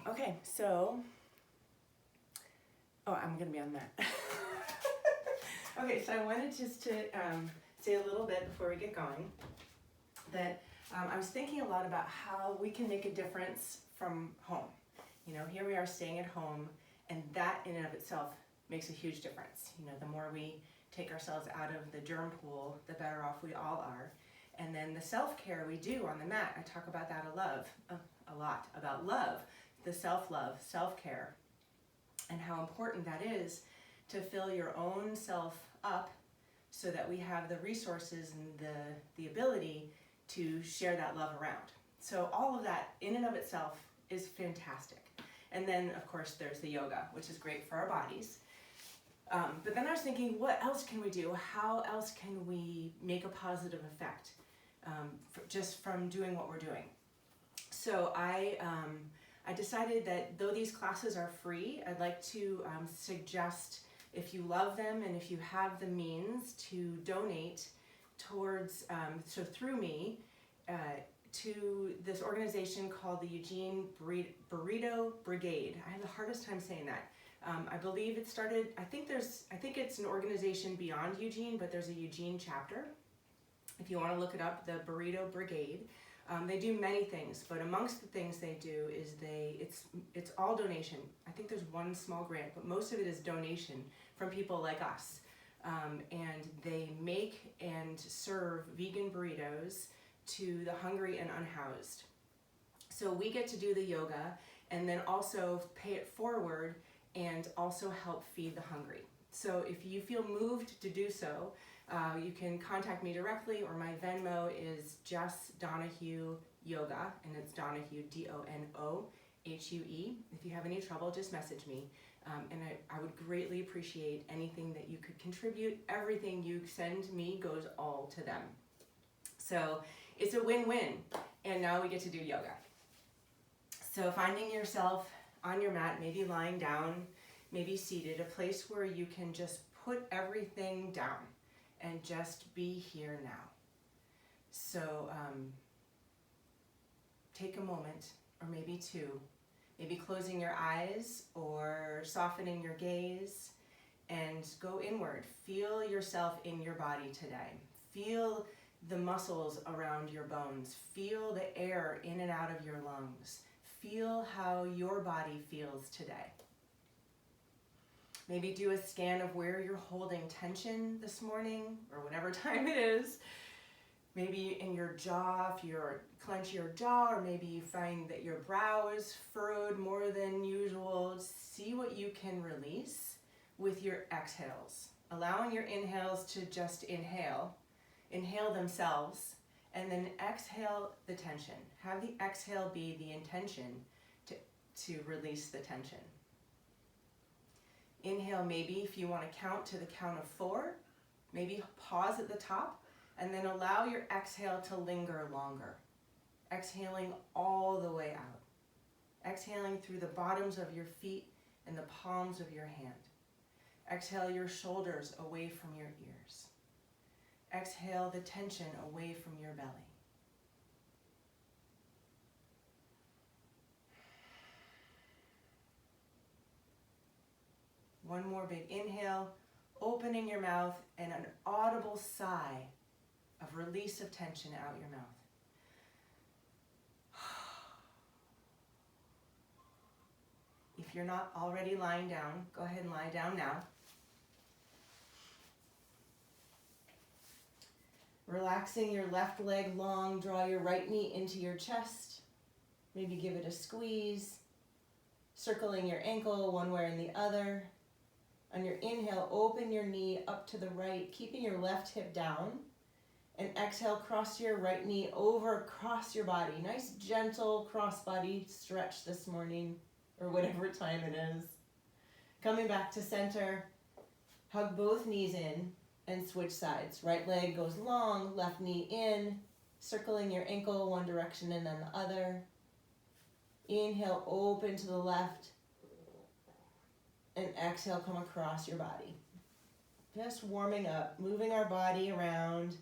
Okay, so, I'm gonna be on that. Okay, so I wanted just to say a little bit before we get going that I was thinking a lot about how we can make a difference from home. You know, here we are staying at home, and that in and of itself makes a huge difference. You know, the more we take ourselves out of the germ pool, the better off we all are. And then the self-care we do on the mat, I talk about that a lot, about love, the self-love, self-care, and how important that is to fill your own self up so that we have the resources and the ability to share that love around. So all of that in and of itself is fantastic. And then of course there's the yoga, which is great for our bodies. But then I was thinking, what else can we do? How else can we make a positive effect just from doing what we're doing? So I decided that though these classes are free, I'd like to suggest, if you love them and if you have the means, to donate towards, so through me, to this organization called the Eugene Burrito Brigade. I have the hardest time saying that. I believe it started, I think it's an organization beyond Eugene, but there's a Eugene chapter. If you want to look it up, the Burrito Brigade. They do many things, but amongst the things they do is it's all donation. I think there's one small grant, but most of it is donation from people like us. And they make and serve vegan burritos to the hungry and unhoused. So we get to do the yoga and then also pay it forward and also help feed the hungry. So if you feel moved to do so, you can contact me directly, or my Venmo is Jess Donahue Yoga, and it's Donahue, Donohue. If you have any trouble, just message me. And I would greatly appreciate anything that you could contribute. Everything you send me goes all to them. So it's a win-win, and now we get to do yoga. So finding yourself on your mat, maybe lying down, maybe seated, a place where you can just put everything down and just be here now. So take a moment, or maybe two, maybe closing your eyes or softening your gaze, and go inward. Feel yourself in your body today. Feel the muscles around your bones. Feel the air in and out of your lungs. Feel how your body feels today. Maybe do a scan of where you're holding tension this morning, or whatever time it is. Maybe in your jaw, if you're clench your jaw, or maybe you find that your brow is furrowed more than usual. See what you can release with your exhales. Allowing your inhales to just inhale themselves, and then exhale the tension. Have the exhale be the intention to release the tension. Inhale, maybe if you want to count to the count of 4, maybe pause at the top, and then allow your exhale to linger longer. Exhaling all the way out. Exhaling through the bottoms of your feet and the palms of your hand. Exhale your shoulders away from your ears. Exhale the tension away from your belly. One more big inhale, opening your mouth, and an audible sigh of release of tension out your mouth. If you're not already lying down, go ahead and lie down now. Relaxing your left leg long, draw your right knee into your chest. Maybe give it a squeeze. Circling your ankle one way and the other. On your inhale, open your knee up to the right, keeping your left hip down. And exhale, cross your right knee over across your body. Nice gentle cross body stretch this morning, or whatever time it is. Coming back to center, hug both knees in and switch sides. Right leg goes long, left knee in, circling your ankle one direction and then the other. Inhale, open to the left, and exhale, come across your body. Just warming up, moving our body around,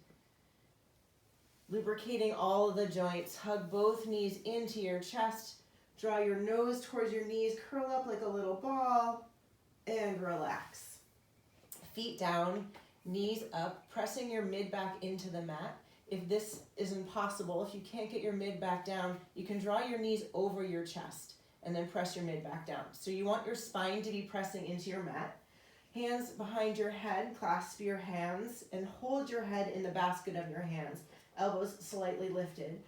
lubricating all of the joints. Hug both knees into your chest, Draw your nose towards your knees, curl up like a little ball, and relax. Feet down, knees up, pressing your mid back into the mat. If this is impossible, if you can't get your mid back down, you can draw your knees over your chest and then press your mid back down. So you want your spine to be pressing into your mat. Hands behind your head, clasp your hands and hold your head in the basket of your hands. Elbows slightly lifted.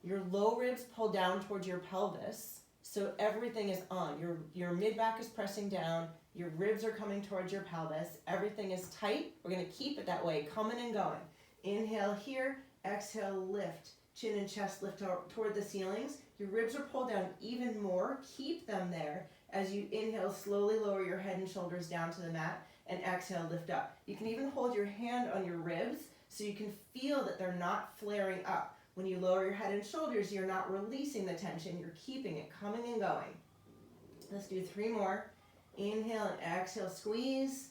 Your low ribs pull down towards your pelvis, so everything is on. Your mid back is pressing down, your ribs are coming towards your pelvis, everything is tight. We're gonna keep it that way, coming and going. Inhale here, exhale, lift. Chin and chest lift toward the ceilings. Your ribs are pulled down even more. Keep them there. As you inhale, slowly lower your head and shoulders down to the mat, and exhale, lift up. You can even hold your hand on your ribs so you can feel that they're not flaring up. When you lower your head and shoulders, you're not releasing the tension, you're keeping it coming and going. Let's do 3 more. Inhale and exhale, squeeze,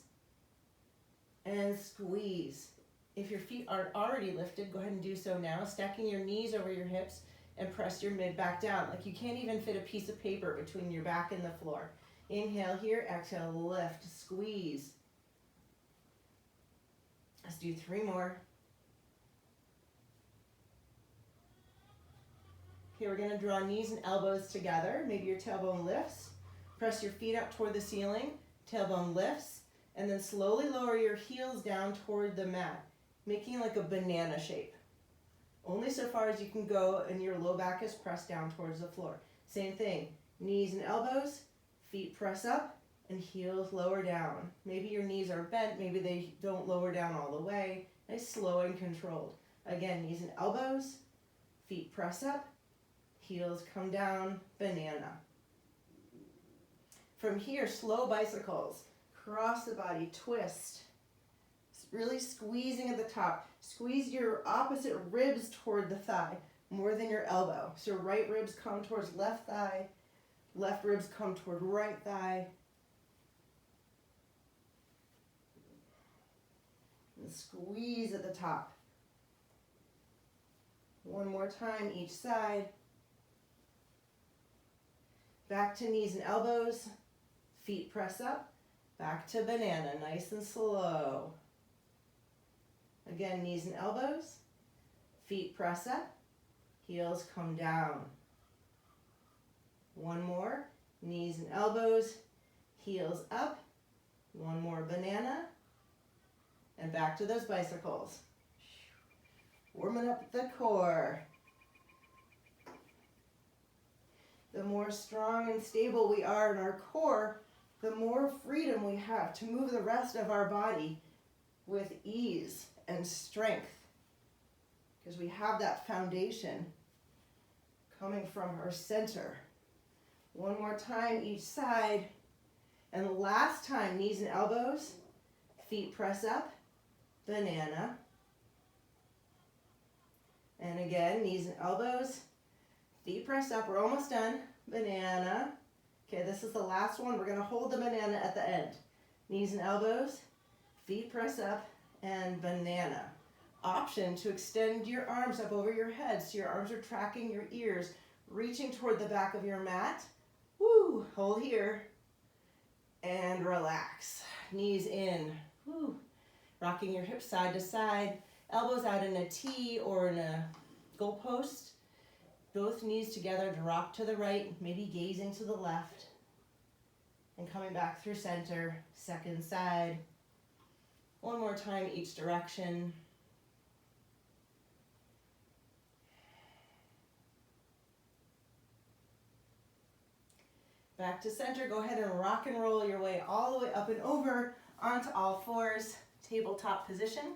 and squeeze. If your feet aren't already lifted, go ahead and do so now, stacking your knees over your hips and press your mid back down. Like you can't even fit a piece of paper between your back and the floor. Inhale here, exhale, lift, squeeze. Let's do 3 more. Okay, we're gonna draw knees and elbows together. Maybe your tailbone lifts. Press your feet up toward the ceiling, tailbone lifts, and then slowly lower your heels down toward the mat, making like a banana shape. Only so far as you can go, and your low back is pressed down towards the floor. Same thing, knees and elbows, feet press up, and heels lower down. Maybe your knees are bent, maybe they don't lower down all the way. Nice, slow and controlled. Again, knees and elbows, feet press up, heels come down, banana. From here, slow bicycles. Cross the body, twist. Really squeezing at the top. Squeeze your opposite ribs toward the thigh more than your elbow. So right ribs come towards left thigh, left ribs come toward right thigh. And squeeze at the top. 1 more time each side. Back to knees and elbows. Feet press up. Back to banana, nice and slow. Again, knees and elbows, feet press up, heels come down. 1 more, knees and elbows, heels up. 1 more banana, and back to those bicycles. Warming up the core. The more strong and stable we are in our core, the more freedom we have to move the rest of our body with ease and strength, because we have that foundation coming from our center. 1 more time each side, and last time, knees and elbows, feet press up, banana, and again, knees and elbows, feet press up. We're almost done, banana. Okay, this is the last one. We're going to hold the banana at the end. Knees and elbows, feet press up, and banana. Option to extend your arms up over your head so your arms are tracking your ears, reaching toward the back of your mat. Woo, hold here, and relax. Knees in, woo. Rocking your hips side to side, elbows out in a T or in a goalpost. Both knees together, drop to the right, maybe gazing to the left. And coming back through center, second side. 1 more time each direction. Back to center, go ahead and rock and roll your way all the way up and over onto all fours, tabletop position.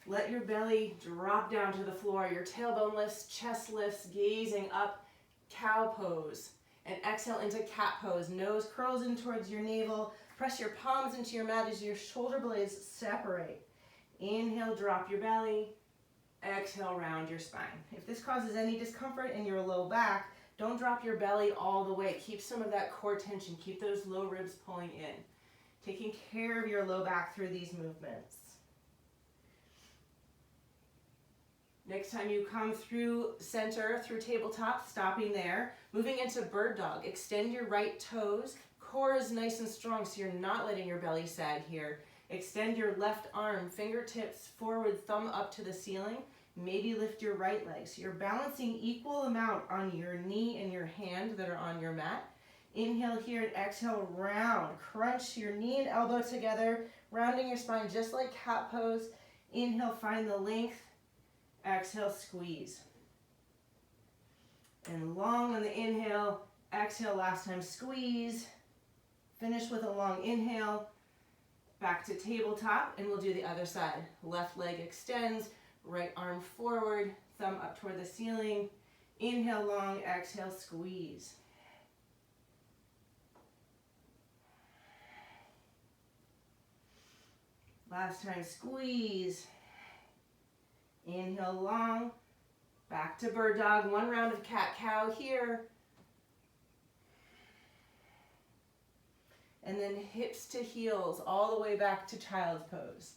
Let your belly drop down to the floor, your tailbone lifts, chest lifts, gazing up, cow pose. And exhale into cat pose, nose curls in towards your navel, press your palms into your mat as your shoulder blades separate. Inhale, drop your belly, exhale, round your spine. If this causes any discomfort in your low back, don't drop your belly all the way. Keep some of that core tension, keep those low ribs pulling in. Taking care of your low back through these movements. Next time you come through center, through tabletop, stopping there. Moving into bird dog. Extend your right toes. Core is nice and strong, so you're not letting your belly sag here. Extend your left arm, fingertips forward, thumb up to the ceiling. Maybe lift your right leg. So you're balancing equal amount on your knee and your hand that are on your mat. Inhale here and exhale, round. Crunch your knee and elbow together, rounding your spine just like cat pose. Inhale, find the length. Exhale, squeeze. And long on the inhale. Exhale, last time, squeeze. Finish with a long inhale. Back to tabletop, and we'll do the other side. Left leg extends, right arm forward, thumb up toward the ceiling. Inhale long, exhale, squeeze. Last time, squeeze. Inhale long, back to bird dog. One round of cat-cow here. And then hips to heels, all the way back to child's pose.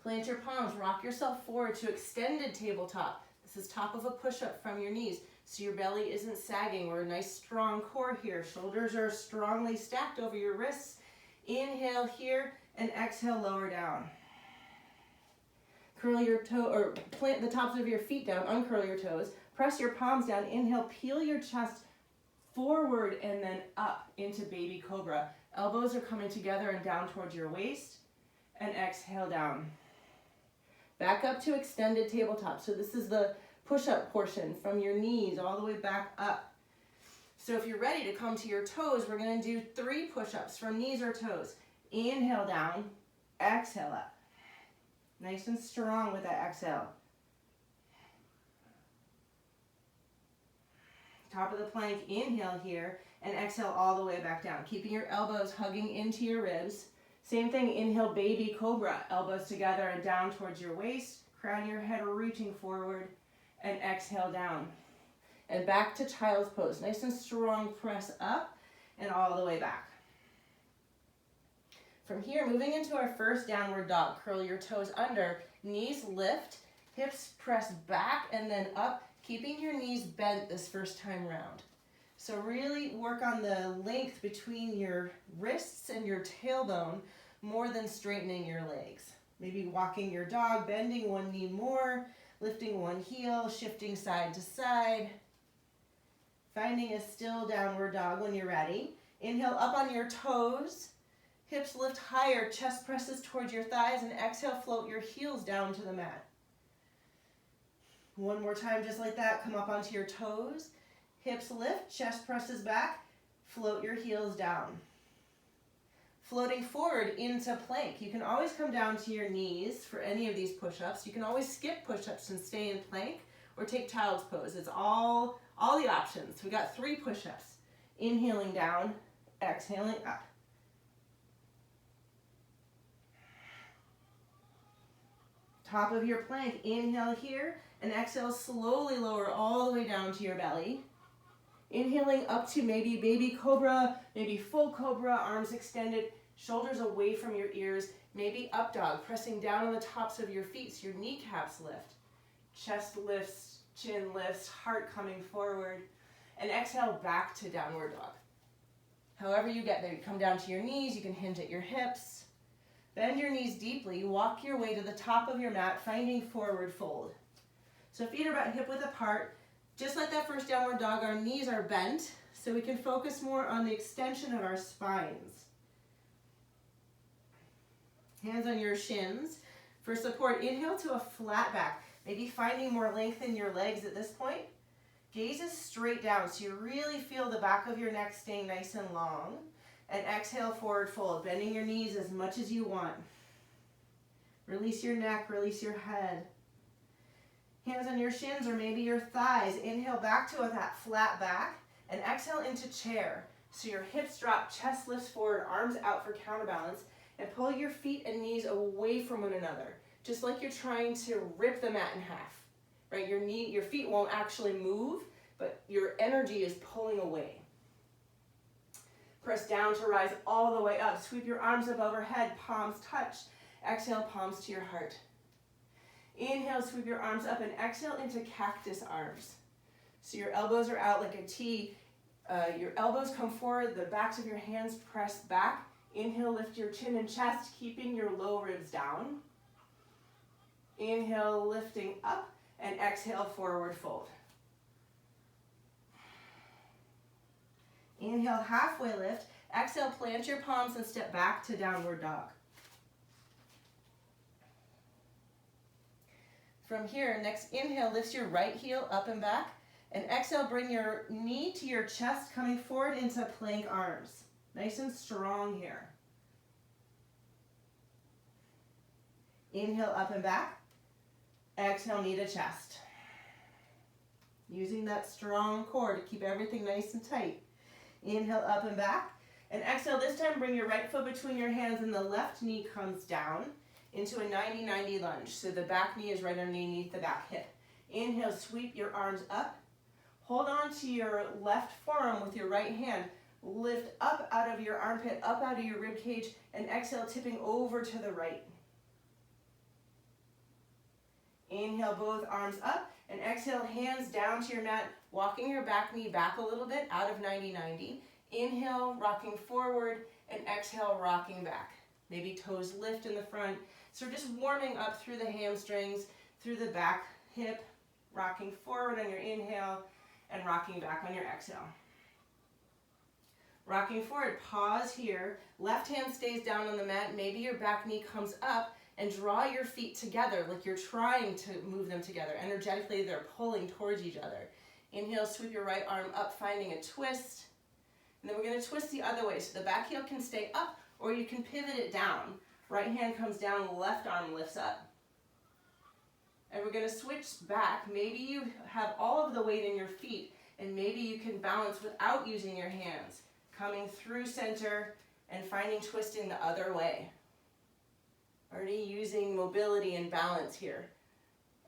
Plant your palms, rock yourself forward to extended tabletop. This is top of a push-up from your knees, so your belly isn't sagging. We're a nice strong core here. Shoulders are strongly stacked over your wrists. Inhale here, and exhale, lower down. Curl your toe, or plant the tops of your feet down, uncurl your toes. Press your palms down. Inhale, peel your chest forward and then up into baby cobra. Elbows are coming together and down towards your waist. And exhale down. Back up to extended tabletop. So this is the push-up portion from your knees all the way back up. So if you're ready to come to your toes, we're going to do 3 push-ups from knees or toes. Inhale down, exhale up. Nice and strong with that exhale. Top of the plank, inhale here, and exhale all the way back down. Keeping your elbows hugging into your ribs. Same thing, inhale, baby cobra. Elbows together and down towards your waist. Crown your head reaching forward, and exhale down. And back to child's pose. Nice and strong, press up, and all the way back. From here, moving into our first downward dog. Curl your toes under, knees lift, hips press back and then up, keeping your knees bent this first time round. So really work on the length between your wrists and your tailbone more than straightening your legs. Maybe walking your dog, bending one knee more, lifting one heel, shifting side to side. Finding a still downward dog when you're ready. Inhale up on your toes. Hips lift higher, chest presses towards your thighs, and exhale, float your heels down to the mat. One more time, just like that, come up onto your toes. Hips lift, chest presses back, float your heels down. Floating forward into plank. You can always come down to your knees for any of these push-ups. You can always skip push-ups and stay in plank, or take child's pose. It's all the options. We got 3 push-ups. Inhaling down, exhaling up. Top of your plank, inhale here, and exhale, slowly lower all the way down to your belly. Inhaling up to maybe baby cobra, maybe full cobra, arms extended, shoulders away from your ears, maybe up dog, pressing down on the tops of your feet so your kneecaps lift. Chest lifts, chin lifts, heart coming forward, and exhale back to downward dog. However you get there, you come down to your knees, you can hinge at your hips. Bend your knees deeply, walk your way to the top of your mat, finding forward fold. So feet are about hip width apart. Just like that first downward dog, our knees are bent, so we can focus more on the extension of our spines. Hands on your shins. For support, inhale to a flat back, maybe finding more length in your legs at this point. Gaze is straight down, so you really feel the back of your neck staying nice and long. And exhale, forward fold, bending your knees as much as you want. Release your neck, release your head. Hands on your shins or maybe your thighs. Inhale back to that flat back and exhale into chair. So your hips drop, chest lifts forward, arms out for counterbalance, and pull your feet and knees away from one another. Just like you're trying to rip the mat in half, right? Your feet won't actually move, but your energy is pulling away. Press down to rise all the way up. Sweep your arms up overhead, palms touch, Exhale, palms to your heart. Inhale, sweep your arms up, and exhale into cactus arms. So your elbows are out like a T. Your elbows come forward, the backs of your hands press back. Inhale, lift your chin and chest, keeping your low ribs down. Inhale, lifting up, and exhale, forward fold. Inhale, halfway lift. Exhale, plant your palms and step back to downward dog. From here, next inhale, lift your right heel up and back. And exhale, bring your knee to your chest, coming forward into plank arms. Nice and strong here. Inhale, up and back. Exhale, knee to chest. Using that strong core to keep everything nice and tight. Inhale, up and back. And exhale, this time bring your right foot between your hands and the left knee comes down into a 90-90 lunge. So the back knee is right underneath the back hip. Inhale, sweep your arms up. Hold on to your left forearm with your right hand. Lift up out of your armpit, up out of your rib cage, and exhale, tipping over to the right. Inhale, both arms up, and exhale, hands down to your mat, walking your back knee back a little bit out of 90-90. Inhale, rocking forward, and exhale, rocking back. Maybe toes lift in the front. So we're just warming up through the hamstrings, through the back hip, rocking forward on your inhale, and rocking back on your exhale. Rocking forward, pause here. Left hand stays down on the mat. Maybe your back knee comes up, and draw your feet together like you're trying to move them together. Energetically, they're pulling towards each other. Inhale, sweep your right arm up, finding a twist. And then we're going to twist the other way. So the back heel can stay up, or you can pivot it down. Right hand comes down, left arm lifts up. And we're going to switch back. Maybe you have all of the weight in your feet, and maybe you can balance without using your hands. Coming through center and finding twisting the other way. Already using mobility and balance here.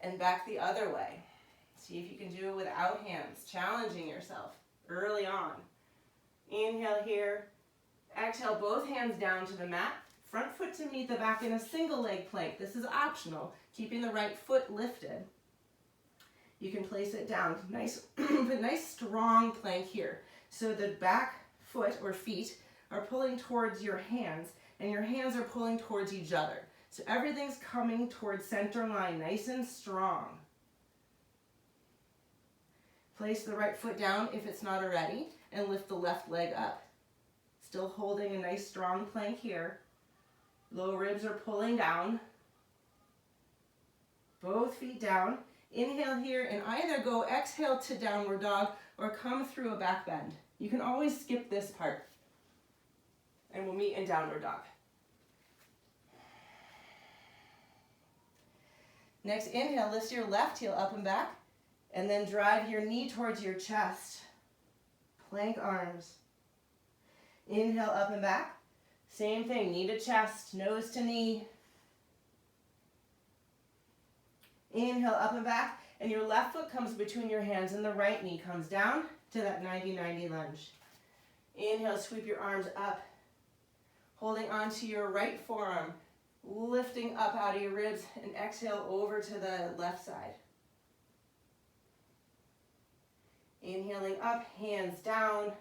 And back the other way. See if you can do it without hands. Challenging yourself early on. Inhale here. Exhale, both hands down to the mat. Front foot to meet the back in a single leg plank. This is optional. Keeping the right foot lifted. You can place it down. Nice, nice strong plank here. So the back foot or feet are pulling towards your hands, and your hands are pulling towards each other. So everything's coming towards center line, nice and strong. Place the right foot down if it's not already, and lift the left leg up. Still holding a nice strong plank here. Low ribs are pulling down. Both feet down. Inhale here, and either go exhale to downward dog, or come through a back bend. You can always skip this part. And we'll meet in downward dog. Next inhale, lift your left heel up and back, and then drive your knee towards your chest. Plank arms. Inhale, up and back. Same thing, knee to chest, nose to knee. Inhale, up and back, and your left foot comes between your hands, and the right knee comes down to that 90-90 lunge. Inhale, sweep your arms up, holding onto your right forearm, lifting up out of your ribs, and exhale over to the left side. Inhaling up, hands down,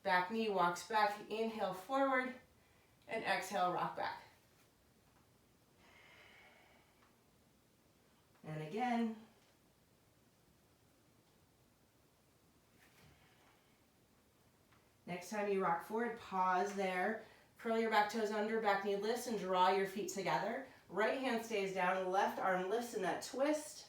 back knee walks back, inhale forward, and exhale, rock back. And again. Next time you rock forward, pause there. Curl your back toes under, back knee lifts, and draw your feet together. Right hand stays down, left arm lifts in that twist.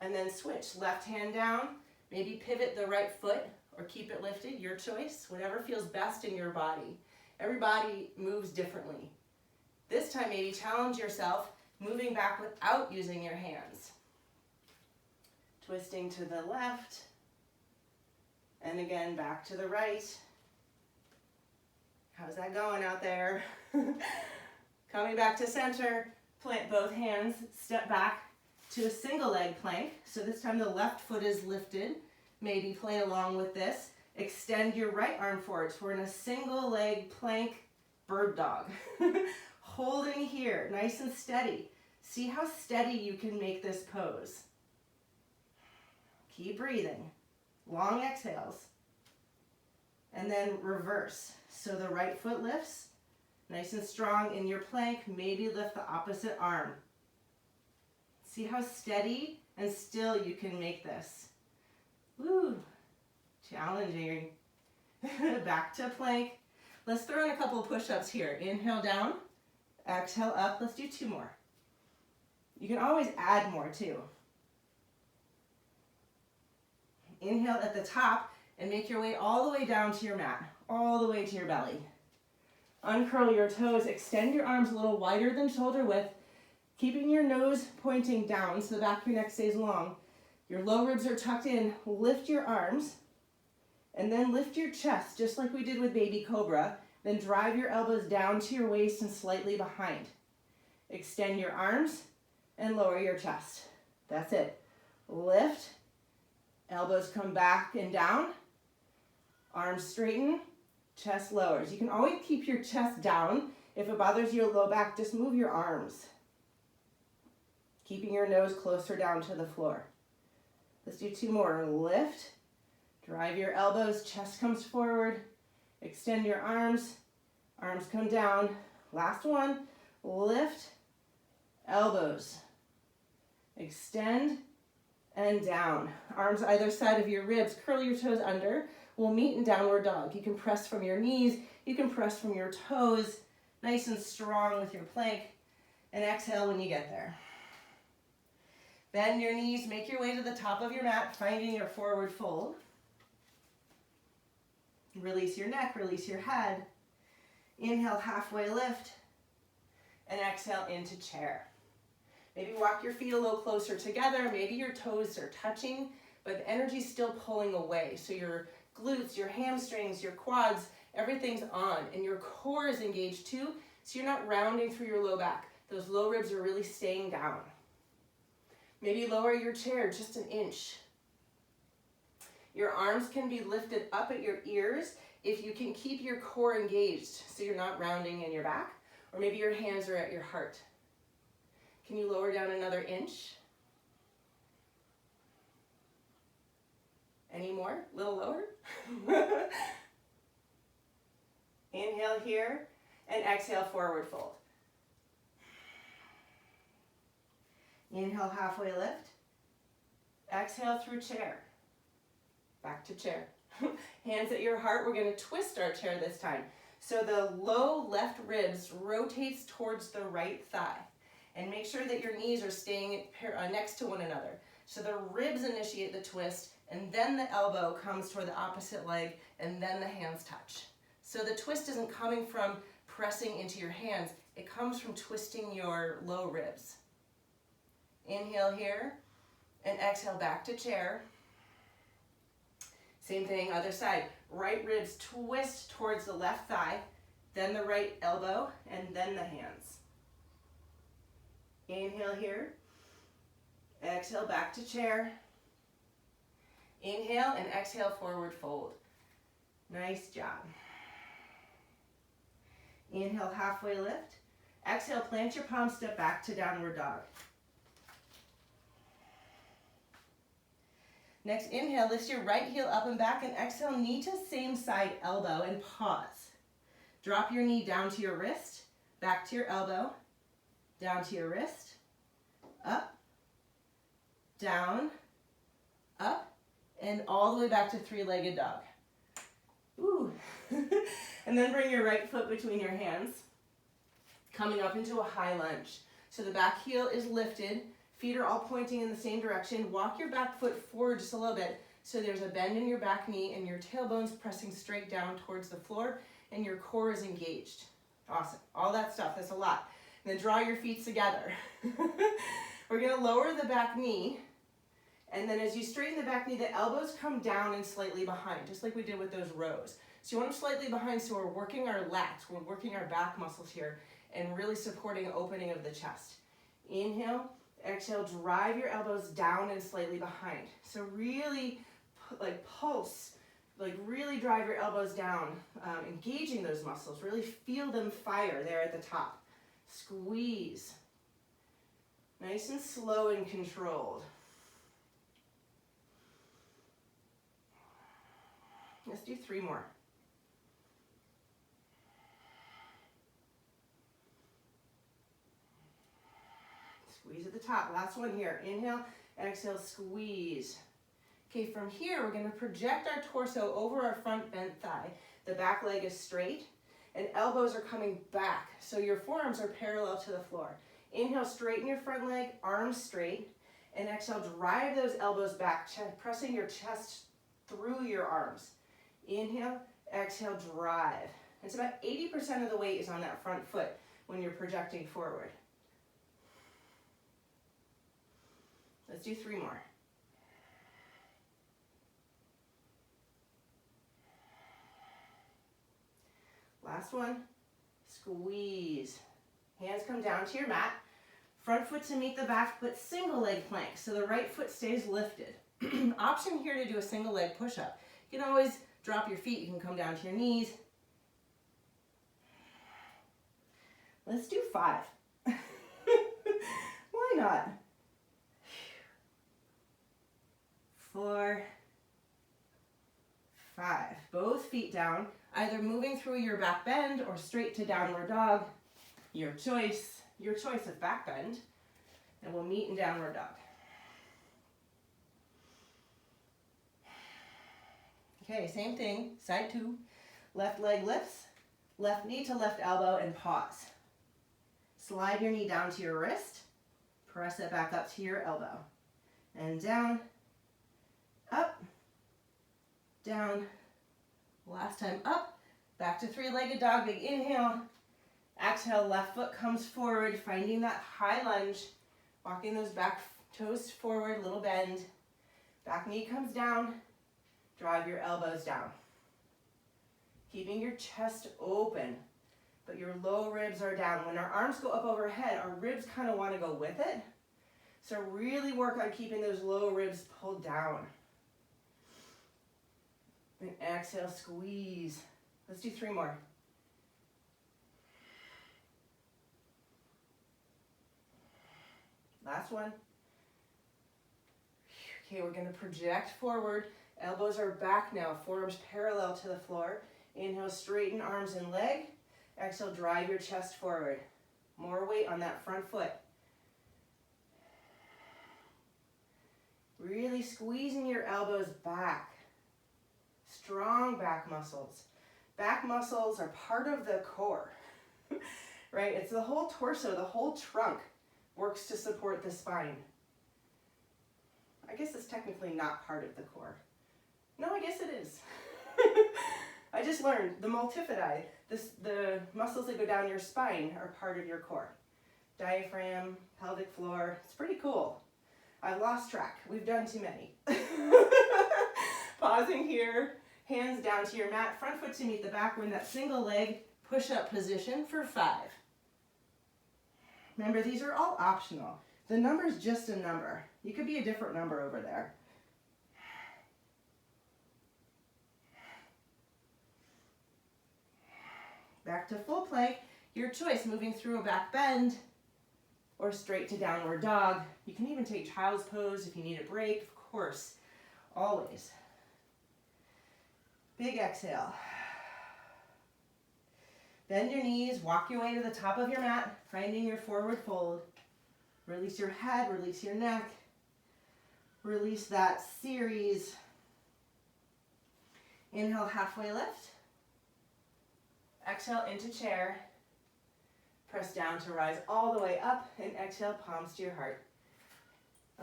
And then switch, left hand down. Maybe pivot the right foot or keep it lifted, your choice. Whatever feels best in your body. Every body moves differently. This time maybe challenge yourself, moving back without using your hands. Twisting to the left. And again, back to the right. How's that going out there? Coming back to center, plant both hands, step back to a single leg plank. So this time the left foot is lifted. Maybe play along with this. Extend your right arm forward. So we're in a single leg plank bird dog. holding here, nice and steady. See how steady you can make this pose. Keep breathing. Long exhales. And then reverse. So the right foot lifts, nice and strong in your plank. Maybe lift the opposite arm. See how steady and still you can make this. Woo, challenging. Back to plank. Let's throw in a couple of push-ups here. Inhale down, exhale up. Let's do 2 more. You can always add more too. Inhale at the top and make your way all the way down to your mat, all the way to your belly. Uncurl your toes, extend your arms a little wider than shoulder width, keeping your nose pointing down so the back of your neck stays long. Your low ribs are tucked in. Lift your arms and then lift your chest just like we did with baby cobra. Then drive your elbows down to your waist and slightly behind. Extend your arms and lower your chest. That's it. Lift, elbows come back and down, arms straighten, chest lowers. You can always keep your chest down. If it bothers your low back, just move your arms, keeping your nose closer down to the floor. Let's do 2 more. Lift, drive your elbows, chest comes forward, extend your arms, arms come down. Last one, lift, elbows, extend, and down. Arms either side of your ribs, curl your toes under. We'll meet in downward dog. You can press from your knees, you can press from your toes, nice and strong with your plank, and exhale when you get there. Bend your knees, make your way to the top of your mat, finding your forward fold. Release your neck, release your head. Inhale, halfway lift, and exhale into chair. Maybe walk your feet a little closer together. Maybe your toes are touching, but the energy's still pulling away. So your glutes, your hamstrings, your quads, everything's on, and your core is engaged too, so you're not rounding through your low back. Those low ribs are really staying down. Maybe lower your chair just an inch. Your arms can be lifted up at your ears if you can keep your core engaged so you're not rounding in your back, or maybe your hands are at your heart. Can you lower down another inch? Any more? A little lower? Inhale here and exhale, forward fold. Inhale, halfway lift. Exhale through chair. Back to chair. Hands at your heart. We're going to twist our chair this time. So the low left ribs rotates towards the right thigh. And make sure that your knees are staying next to one another. So the ribs initiate the twist, and then the elbow comes toward the opposite leg, and then the hands touch. So the twist isn't coming from pressing into your hands. It comes from twisting your low ribs. Inhale here, and exhale back to chair. Same thing, other side. Right ribs twist towards the left thigh, then the right elbow, and then the hands. Inhale here. Exhale back to chair. Inhale and exhale, forward fold. Nice job. Inhale, halfway lift. Exhale, plant your palms, step back to downward dog. Next, inhale, lift your right heel up and back, and exhale, knee to same side elbow, and pause. Drop your knee down to your wrist, back to your elbow, down to your wrist, up, down, up, and all the way back to three-legged dog. Ooh. And then bring your right foot between your hands, coming up into a high lunge. So the back heel is lifted, feet are all pointing in the same direction. Walk your back foot forward just a little bit so there's a bend in your back knee and your tailbone's pressing straight down towards the floor and your core is engaged. Awesome. All that stuff, that's a lot. And then draw your feet together. We're going to lower the back knee, and then as you straighten the back knee, the elbows come down and slightly behind, just like we did with those rows. So you want them slightly behind, so we're working our lats, we're working our back muscles here, and really supporting opening of the chest. Inhale, exhale, drive your elbows down and slightly behind. So really pulse, really drive your elbows down, engaging those muscles, really feel them fire there at the top. squeeze. Nice and slow and controlled. Let's do 3 more. Squeeze at the top. Last one here. Inhale, exhale, squeeze. Okay, from here, we're going to project our torso over our front bent thigh. The back leg is straight, and elbows are coming back. So your forearms are parallel to the floor. Inhale, straighten your front leg, arms straight, and exhale, drive those elbows back, pressing your chest through your arms. Inhale, exhale, drive. It's about 80% of the weight is on that front foot when you're projecting forward. Let's do 3 more. Last one, squeeze. Hands come down to your mat. Front foot to meet the back, but single leg plank, so the right foot stays lifted. Option here to do a single leg push-up. You can always drop your feet, you can come down to your knees. Let's do 5. Why not? 4, 5. Both feet down, either moving through your back bend or straight to downward dog. Your choice of back bend. And we'll meet in downward dog. Okay, same thing, side 2. Left leg lifts, left knee to left elbow, and pause. Slide your knee down to your wrist, press it back up to your elbow. And down, up, down. Last time up, back to 3-legged dog, big inhale. Exhale, left foot comes forward, finding that high lunge, walking those back toes forward, little bend. Back knee comes down, drive your elbows down. Keeping your chest open, but your low ribs are down. When our arms go up overhead, our ribs kind of want to go with it. So really work on keeping those low ribs pulled down. And exhale, squeeze. Let's do 3 more. Last one. Okay, we're going to project forward. Elbows are back now, forearms parallel to the floor. Inhale, straighten arms and leg. Exhale, drive your chest forward. More weight on that front foot. Really squeezing your elbows back. Strong back muscles. Back muscles are part of the core, right? It's the whole torso, the whole trunk works to support the spine. I guess it's technically not part of the core. No, I guess it is. I just learned the multifidi, the muscles that go down your spine are part of your core. Diaphragm, pelvic floor, it's pretty cool. I've lost track. We've done too many. Pausing here, hands down to your mat, front foot to meet the back. We're in that single leg push-up position for 5. Remember, these are all optional. The number's just a number. You could be a different number over there. Back to full plank. Your choice, moving through a back bend or straight to downward dog. You can even take child's pose if you need a break, of course, always. Big exhale. Bend your knees, walk your way to the top of your mat, finding your forward fold. Release your head, release your neck. Release that series. Inhale, halfway lift. Exhale into chair. Press down to rise all the way up, and exhale, palms to your heart.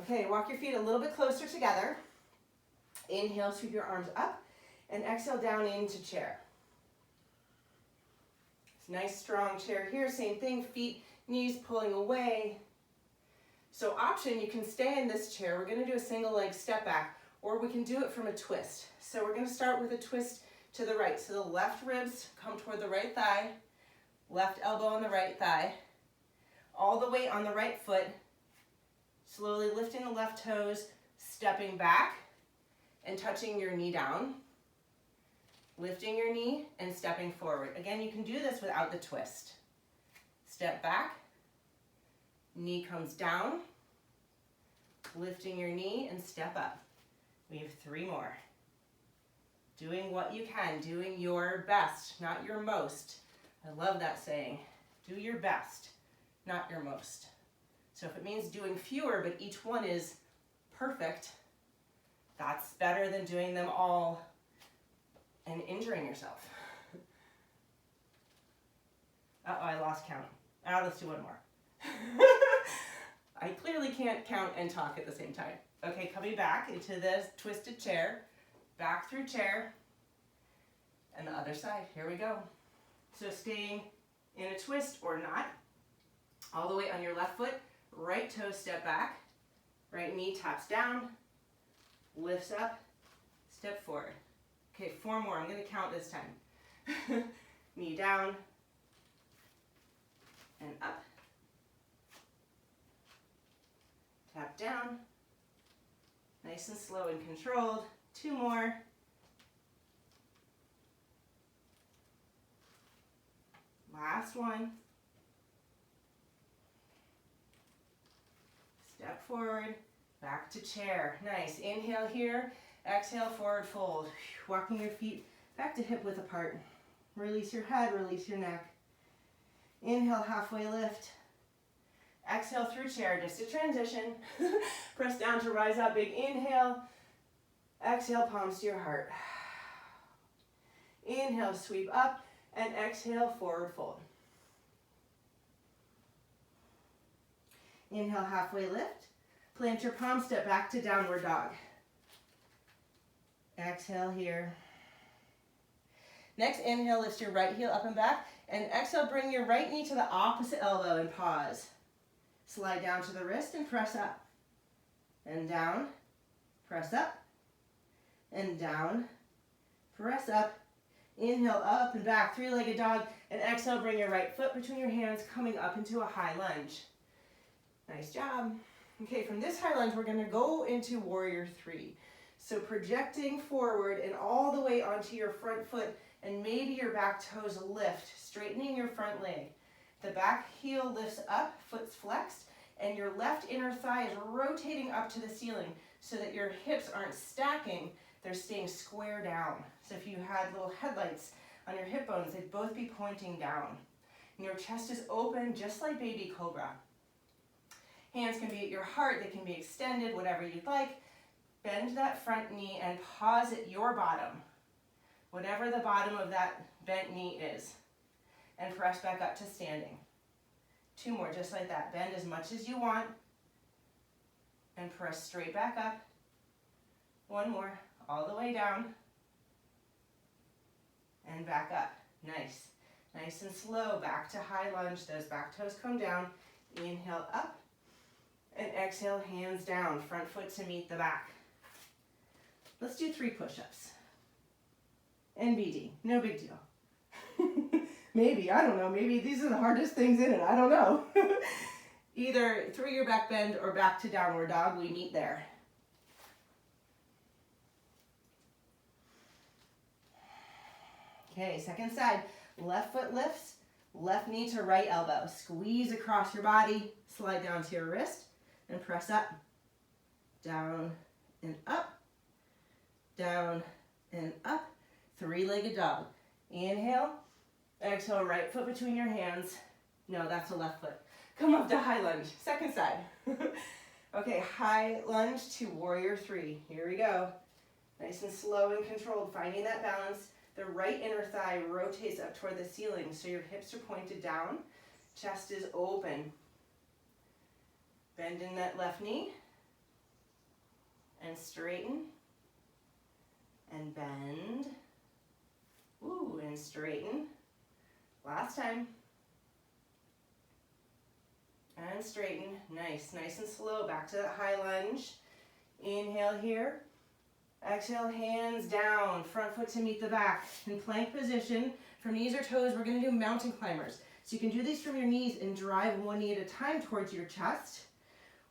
Okay, walk your feet a little bit closer together. Inhale, sweep your arms up, and exhale down into chair. Nice strong chair here, same thing, feet, knees pulling away. So option, you can stay in this chair. We're gonna do a single leg step back, or we can do it from a twist. So we're gonna start with a twist to the right. So the left ribs come toward the right thigh, left elbow on the right thigh, all the weight on the right foot, slowly lifting the left toes, stepping back and touching your knee down. Lifting your knee and stepping forward. Again, you can do this without the twist. step back, knee comes down, lifting your knee and step up. We have 3 more. Doing what you can, doing your best, not your most. I love that saying. Do your best, not your most. So if it means doing fewer, but each one is perfect, that's better than doing them all and injuring yourself. Uh-oh, I lost count. Let's do one more. I clearly can't count and talk at the same time. Okay, coming back into this twisted chair, back through chair, and the other side. Here we go. So staying in a twist or not, all the way on your left foot, right toe step back, right knee taps down, lifts up, step forward. Okay, 4 more. I'm going to count this time. Knee down and up. Tap down. Nice and slow and controlled. 2 more. Last one. Step forward, back to chair. Nice. Inhale here. Exhale, forward fold. Walking your feet back to hip width apart. Release your head, release your neck. Inhale, halfway lift. Exhale through chair, just a transition. Press down to rise up, big inhale. Exhale, palms to your heart. Inhale, sweep up, and exhale, forward fold. Inhale, halfway lift. Plant your palms, step back to downward dog. Exhale here. Next, inhale, lift your right heel up and back. And exhale, bring your right knee to the opposite elbow and pause. Slide down to the wrist and press up. And down, press up. And down, press up. Inhale, up and back, 3-legged dog. And exhale, bring your right foot between your hands, coming up into a high lunge. Nice job. Okay, from this high lunge, we're gonna go into warrior 3. So projecting forward and all the way onto your front foot, and maybe your back toes lift, straightening your front leg. The back heel lifts up, foot's flexed, and your left inner thigh is rotating up to the ceiling so that your hips aren't stacking, they're staying square down. So if you had little headlights on your hip bones, they'd both be pointing down. And your chest is open, just like baby cobra. Hands can be at your heart, they can be extended, whatever you'd like. Bend that front knee and pause at your bottom, whatever the bottom of that bent knee is, and press back up to standing. 2 more, just like that. Bend as much as you want, and press straight back up. 1 more, all the way down, and back up. Nice. Nice and slow, back to high lunge. Those back toes come down. Inhale up, and exhale, hands down, front foot to meet the back. Let's do 3 push-ups. NBD, no big deal. Maybe, I don't know, maybe these are the hardest things in it, I don't know. Either through your back bend or back to downward dog, we meet there. Okay, second side, left foot lifts, left knee to right elbow. Squeeze across your body, slide down to your wrist, and press up, down and up, down and up. 3-legged dog. Inhale, exhale, right foot between your hands. No, that's the left foot. Come up to high lunge, second side. Okay, high lunge to warrior 3. Here we go. Nice and slow and controlled, finding that balance. The right inner thigh rotates up toward the ceiling, so your hips are pointed down, chest is open. Bend in that left knee, and straighten, and bend. Ooh, and straighten. Last time. And straighten. Nice, nice and slow. Back to that high lunge. Inhale here. Exhale, hands down. Front foot to meet the back. In plank position, from knees or toes, we're going to do mountain climbers. So you can do these from your knees and drive one knee at a time towards your chest.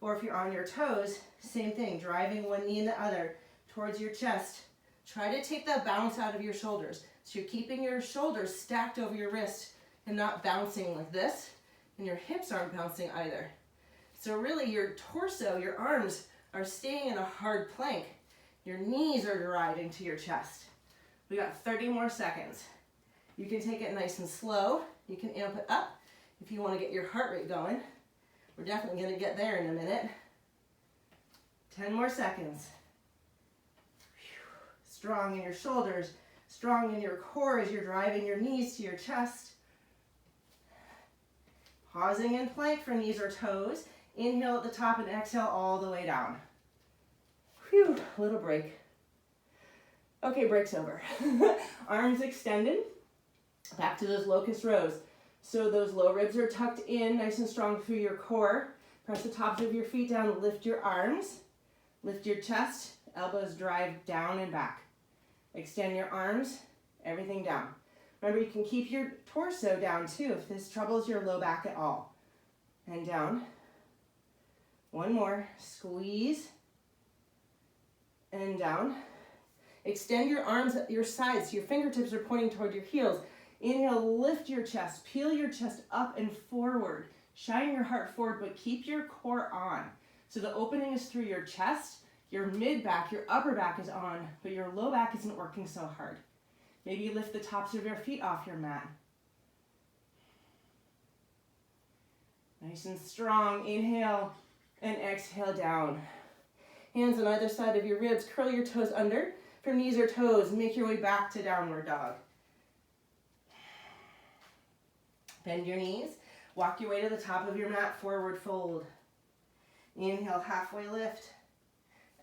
Or if you're on your toes, same thing. Driving one knee and the other towards your chest. Try to take that bounce out of your shoulders. So you're keeping your shoulders stacked over your wrist and not bouncing like this. and your hips aren't bouncing either. So really your torso, your arms are staying in a hard plank. Your knees are driving to your chest. We got 30 more seconds. You can take it nice and slow. You can amp it up if you want to get your heart rate going. We're definitely going to get there in a minute. 10 more seconds. Strong in your shoulders, strong in your core as you're driving your knees to your chest. Pausing in plank for knees or toes. Inhale at the top and exhale all the way down. Whew, little break. Okay, break's over. Arms extended. Back to those locust rows. So those low ribs are tucked in, nice and strong through your core. Press the tops of your feet down, lift your arms. Lift your chest, elbows drive down and back. Extend your arms, everything down. Remember, you can keep your torso down too if this troubles your low back at all. And down. One more, squeeze. And down. Extend your arms at your sides so your fingertips are pointing toward your heels. Inhale, lift your chest, peel your chest up and forward. Shine your heart forward, but keep your core on. So the opening is through your chest, your mid back, your upper back is on, but your low back isn't working so hard. Maybe you lift the tops of your feet off your mat. Nice and strong, inhale and exhale down. Hands on either side of your ribs, curl your toes under from knees or toes, make your way back to downward dog. Bend your knees, walk your way to the top of your mat, forward fold. Inhale, halfway lift.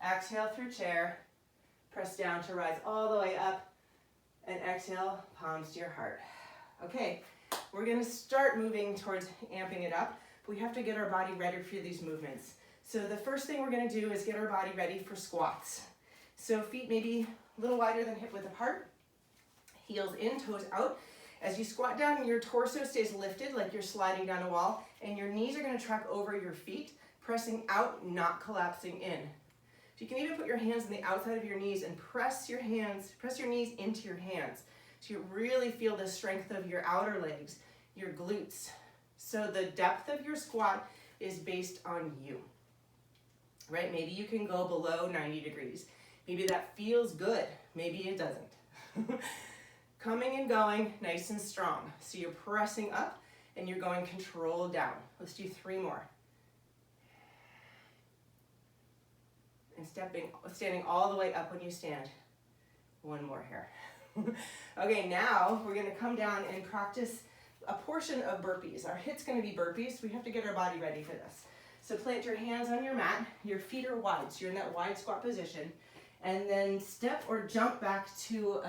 Exhale through chair. Press down to rise all the way up. And exhale, palms to your heart. Okay, we're gonna start moving towards amping it up. But we have to get our body ready for these movements. So the first thing we're gonna do is get our body ready for squats. So feet maybe a little wider than hip width apart. Heels in, toes out. As you squat down, your torso stays lifted like you're sliding down a wall, and your knees are gonna track over your feet, pressing out, not collapsing in. So you can even put your hands on the outside of your knees and press your knees into your hands. So you really feel the strength of your outer legs, your glutes. So the depth of your squat is based on you, right? Maybe you can go below 90 degrees. Maybe that feels good, maybe it doesn't. Coming and going, nice and strong. So you're pressing up and you're going controlled down. Let's do 3 more. And standing all the way up when you stand. 1 more here. Okay, now we're gonna come down and practice a portion of burpees. Our hit's gonna be burpees. We have to get our body ready for this. So plant your hands on your mat. Your feet are wide, so you're in that wide squat position. And then step or jump back to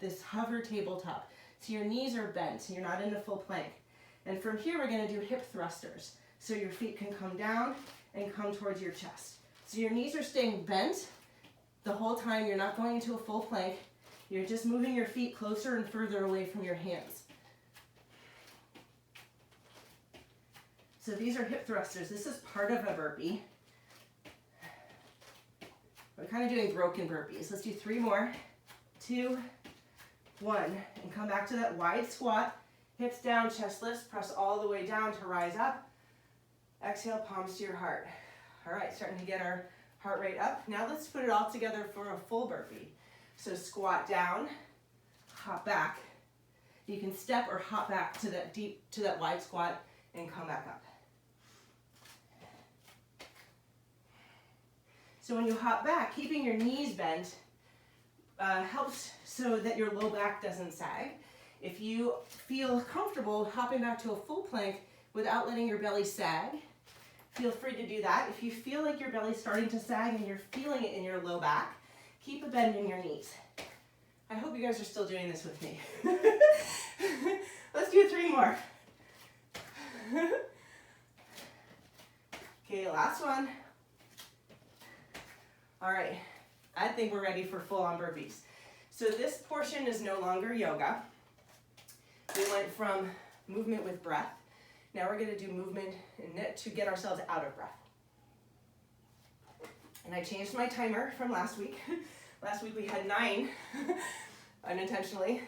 this hover tabletop. So your knees are bent, you're not in a full plank. And from here, we're gonna do hip thrusters. So your feet can come down and come towards your chest. So your knees are staying bent the whole time. You're not going into a full plank. You're just moving your feet closer and further away from your hands. So these are hip thrusters. This is part of a burpee. We're kind of doing broken burpees. Let's do 3 more. 2, 1, and come back to that wide squat. Hips down, chest lifts, press all the way down to rise up. Exhale, palms to your heart. All right, starting to get our heart rate up. Now let's put it all together for a full burpee. So squat down, hop back. You can step or hop back to that wide squat and come back up. So when you hop back, keeping your knees bent helps so that your low back doesn't sag. If you feel comfortable hopping back to a full plank without letting your belly sag, feel free to do that. If you feel like your belly's starting to sag and you're feeling it in your low back, keep a bend in your knees. I hope you guys are still doing this with me. Let's do 3 more. Okay, last one. All right, I think we're ready for full-on burpees. So this portion is no longer yoga. We went from movement with breath. Now we're gonna do movement to get ourselves out of breath. And I changed my timer from last week. Last week we had 9, unintentionally.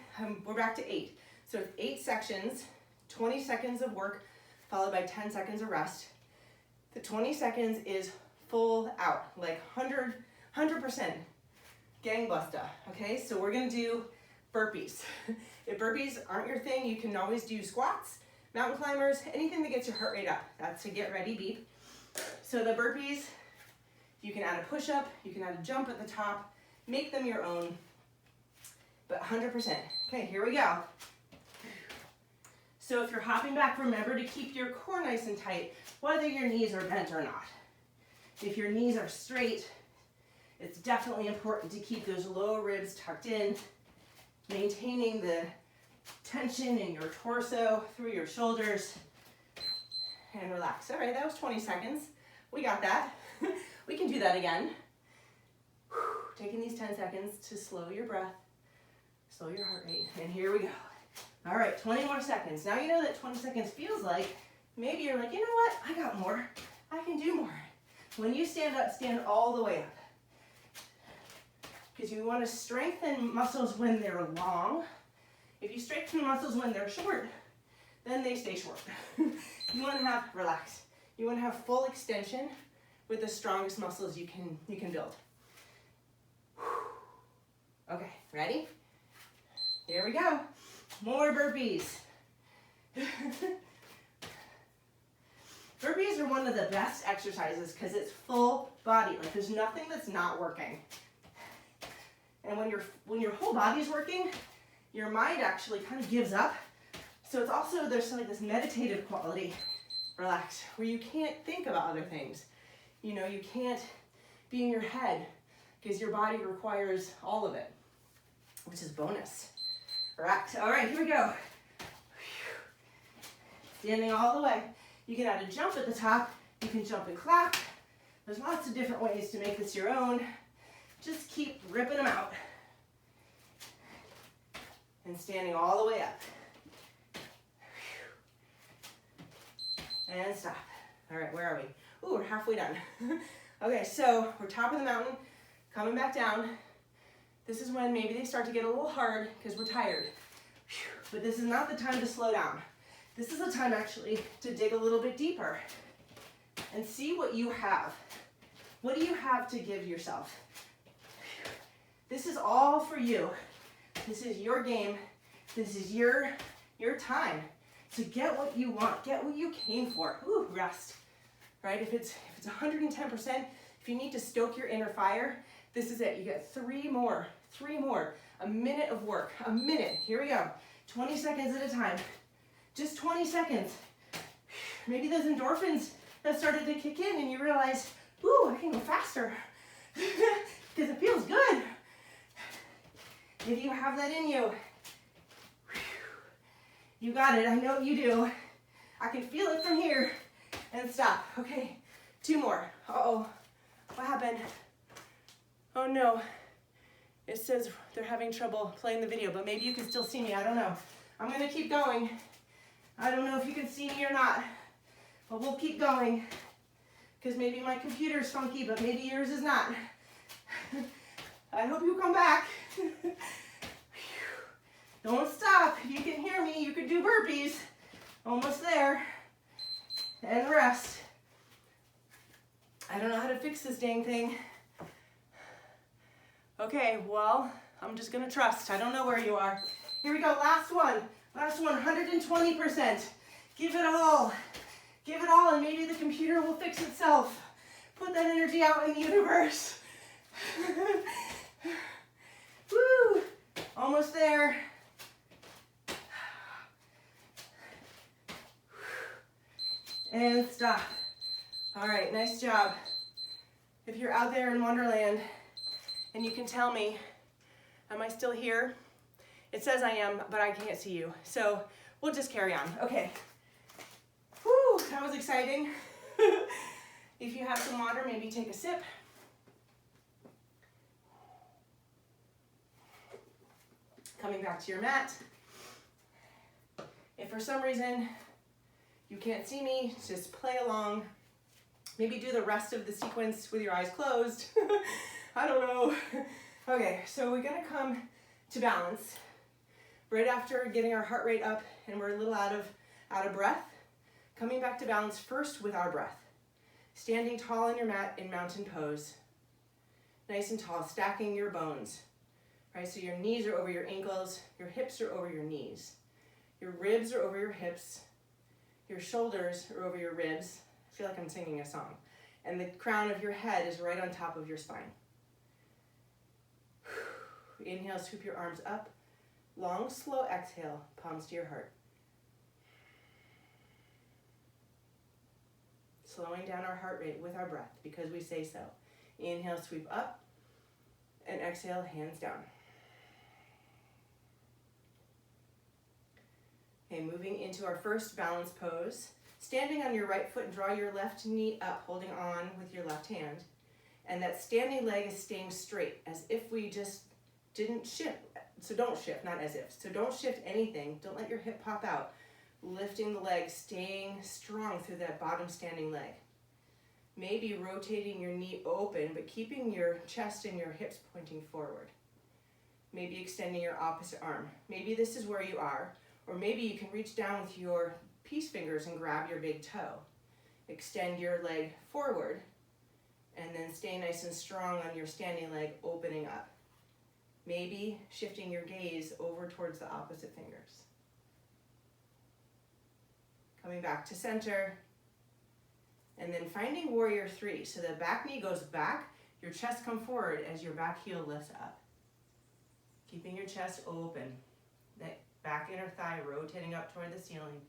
We're back to 8. So it's 8 sections, 20 seconds of work, followed by 10 seconds of rest. The 20 seconds is full out, like 100% gangbuster, okay? So we're gonna do burpees. If burpees aren't your thing, you can always do squats, mountain climbers, anything that gets your heart rate up. That's a get ready beep. So the burpees, you can add a push-up, you can add a jump at the top, make them your own, but 100%. Okay, here we go. So if you're hopping back, remember to keep your core nice and tight, whether your knees are bent or not. If your knees are straight, it's definitely important to keep those lower ribs tucked in, maintaining the tension in your torso through your shoulders, and relax. All right, that was 20 seconds. We got that. We can do that again. Taking these 10 seconds to slow your breath, slow your heart rate, and here we go. All right, 20 more seconds. Now you know that 20 seconds feels like, maybe you're like, you know what, I got more, I can do more. When you stand up, stand all the way up. Because you want to strengthen muscles when they're long. If you strengthen muscles when they're short, then they stay short. You want to have, relax, you want to have full extension with the strongest muscles you can build. Okay, ready? Here we go. More burpees. Burpees are one of the best exercises because it's full body. Like there's nothing that's not working. And when your whole body's working, your mind actually kind of gives up. So it's also, there's like this meditative quality, relax, where you can't think about other things. You know, you can't be in your head because your body requires all of it, which is bonus. Relax. All right, here we go. Standing all the way. You can add a jump at the top. You can jump and clap. There's lots of different ways to make this your own. Just keep ripping them out. And standing all the way up. And stop. All right, where are we? Ooh, we're halfway done. Okay, so we're top of the mountain, coming back down. This is when maybe they start to get a little hard because we're tired. But this is not the time to slow down. This is the time actually to dig a little bit deeper and see what you have. What do you have to give yourself? This is all for you. This is your game. This is your time. So get what you want. Get what you came for. Ooh, rest. Right? If it's 110%, if you need to stoke your inner fire, this is it. You get 3 more. A minute of work. A minute. Here we go. 20 seconds at a time. Just 20 seconds. Maybe those endorphins have started to kick in and you realize, ooh, I can go faster. Because it feels good. Maybe you have that in you. You got it. I know you do. I can feel it from here. And stop. Okay. 2 more. Uh-oh. What happened? Oh no. It says they're having trouble playing the video, but maybe you can still see me. I don't know. I'm going to keep going. I don't know if you can see me or not, but we'll keep going. Because maybe my computer's funky, but maybe yours is not. I hope you come back. Don't stop. If you can hear me, you can do burpees. Almost there. And rest. I don't know how to fix this dang thing. Okay, well, I'm just gonna trust. I don't know where you are. Here we go, last one. Last one, 120%. Give it all. Give it all and maybe the computer will fix itself. Put that energy out in the universe. Woo! Almost there. And stop. All right, nice job. If you're out there in Wonderland and you can tell me, am I still here? It says I am, but I can't see you. So we'll just carry on. Okay. Whew, that was exciting. If you have some water, maybe take a sip. Coming back to your mat. If for some reason you can't see me, just play along. Maybe do the rest of the sequence with your eyes closed. I don't know. Okay, so we're gonna come to balance right after getting our heart rate up and we're a little out of breath. Coming back to balance first with our breath. Standing tall on your mat in mountain pose. Nice and tall, stacking your bones. Right, so your knees are over your ankles, your hips are over your knees. Your ribs are over your hips. Your shoulders are over your ribs. I feel like I'm singing a song. And the crown of your head is right on top of your spine. Inhale, sweep your arms up. Long, slow exhale, palms to your heart. Slowing down our heart rate with our breath because we say so. Inhale, sweep up, and exhale, hands down. Okay, moving into our first balance pose. Standing on your right foot, draw your left knee up, holding on with your left hand. And that standing leg is staying straight, as if we just didn't shift. So don't shift, not as if. So don't shift anything. Don't let your hip pop out. Lifting the leg, staying strong through that bottom standing leg. Maybe rotating your knee open, but keeping your chest and your hips pointing forward. Maybe extending your opposite arm. Maybe this is where you are, or maybe you can reach down with your peace fingers and grab your big toe. Extend your leg forward, and then stay nice and strong on your standing leg, opening up. Maybe shifting your gaze over towards the opposite fingers. Coming back to center, and then finding warrior three. So the back knee goes back, your chest comes forward as your back heel lifts up. Keeping your chest open, that back inner thigh rotating up toward the ceiling.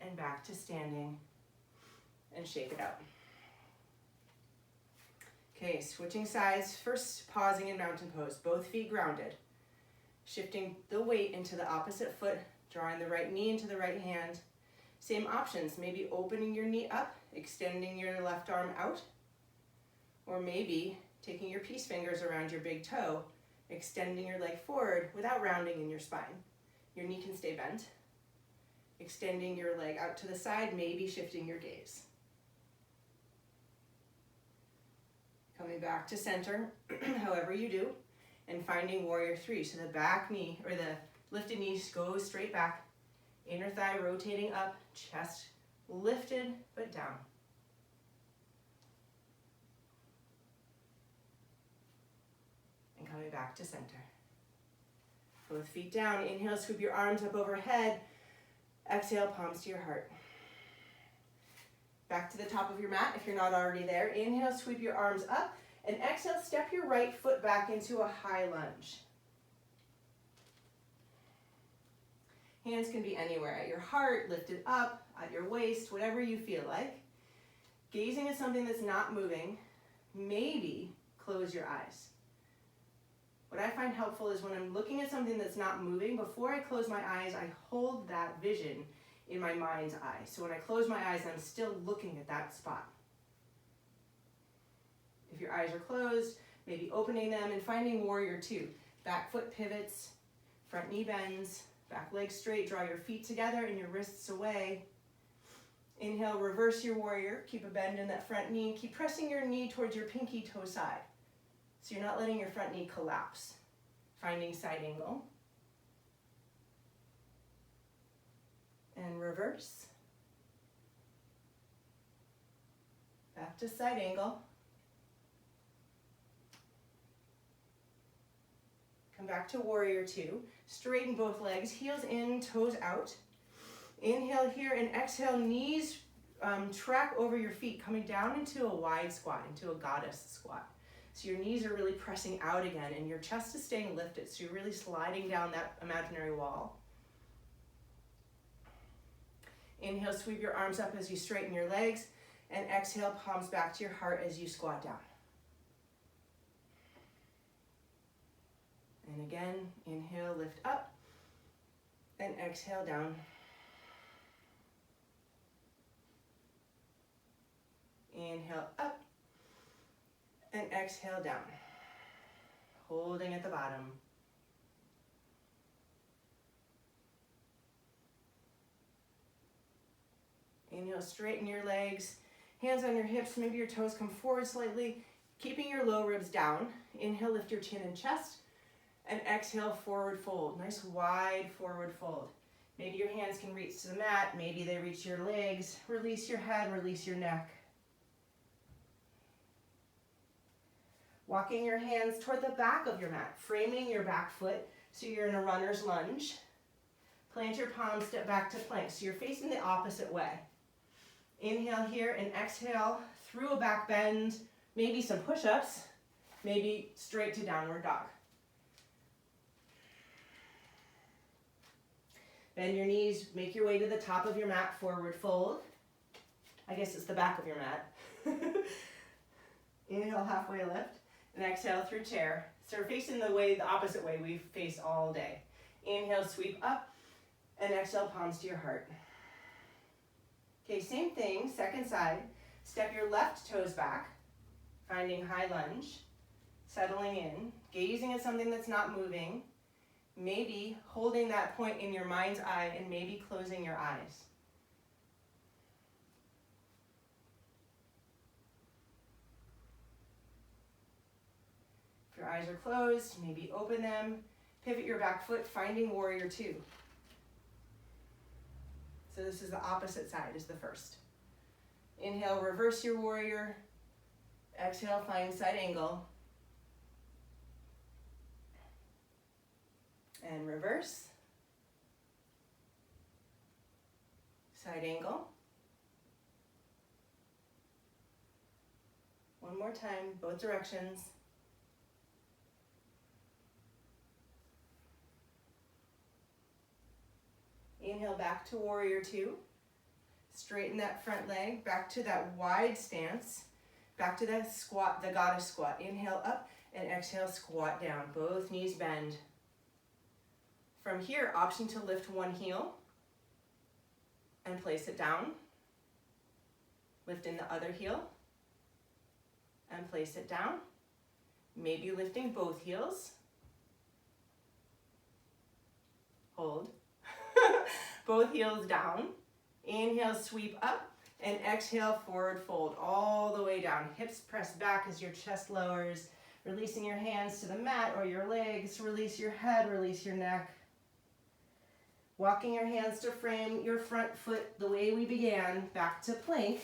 And back to standing, and shake it out. Okay, switching sides, first pausing in mountain pose, both feet grounded. Shifting the weight into the opposite foot, drawing the right knee into the right hand. Same options, maybe opening your knee up, extending your left arm out, or maybe taking your peace fingers around your big toe, extending your leg forward without rounding in your spine. Your knee can stay bent. Extending your leg out to the side, maybe shifting your gaze. Coming back to center, however you do. And finding warrior three. So the back knee, or the lifted knee goes straight back. Inner thigh rotating up, chest lifted but down. And coming back to center. Both feet down. Inhale, scoop your arms up overhead. Exhale, palms to your heart. Back to the top of your mat if you're not already there. Inhale, sweep your arms up. And exhale, step your right foot back into a high lunge. Hands can be anywhere, at your heart, lifted up, at your waist, whatever you feel like. Gazing at something that's not moving, maybe close your eyes. What I find helpful is when I'm looking at something that's not moving, before I close my eyes, I hold that vision in my mind's eye. So when I close my eyes, I'm still looking at that spot. If your eyes are closed, maybe opening them and finding warrior two. Back foot pivots, front knee bends, back leg straight, draw your feet together and your wrists away. Inhale, reverse your warrior, keep a bend in that front knee, keep pressing your knee towards your pinky toe side. So you're not letting your front knee collapse. Finding side angle. And reverse. Back to side angle. Come back to warrior two. Straighten both legs, heels in, toes out. Inhale here and exhale, knees track over your feet, coming down into a wide squat, into a goddess squat. So your knees are really pressing out again and your chest is staying lifted. So you're really sliding down that imaginary wall. Inhale, sweep your arms up as you straighten your legs, and exhale, palms back to your heart as you squat down. And again, inhale, lift up, and exhale down. Inhale up, and exhale down. Holding at the bottom. Inhale, straighten your legs, hands on your hips, maybe your toes come forward slightly, keeping your low ribs down. Inhale, lift your chin and chest, and exhale, forward fold. Nice wide forward fold. Maybe your hands can reach to the mat, maybe they reach your legs. Release your head, release your neck. Walking your hands toward the back of your mat, framing your back foot so you're in a runner's lunge. Plant your palms, step back to plank, so you're facing the opposite way. Inhale here and exhale through a back bend, maybe some push-ups, maybe straight to downward dog. Bend your knees, make your way to the top of your mat, forward fold. I guess it's the back of your mat. Inhale, halfway lift, and exhale through chair. So we're facing the opposite way we've faced all day. Inhale, sweep up, and exhale, palms to your heart. Okay, same thing, second side. Step your left toes back, finding high lunge, settling in, gazing at something that's not moving, maybe holding that point in your mind's eye and maybe closing your eyes. If your eyes are closed, maybe open them. Pivot your back foot, finding warrior two. So this is the opposite side, is the first. Inhale, reverse your warrior. Exhale, find side angle. And reverse. Side angle. One more time, both directions. Inhale, back to warrior two. Straighten that front leg, back to that wide stance, back to that squat, the goddess squat. Inhale up and exhale, squat down. Both knees bend. From here, option to lift one heel and place it down. Lift in the other heel and place it down. Maybe lifting both heels. Hold. Both heels down. Inhale, sweep up, and exhale, forward fold all the way down. Hips press back as your chest lowers, releasing your hands to the mat or your legs. Release your head, release your neck. Walking your hands to frame your front foot the way we began, back to plank.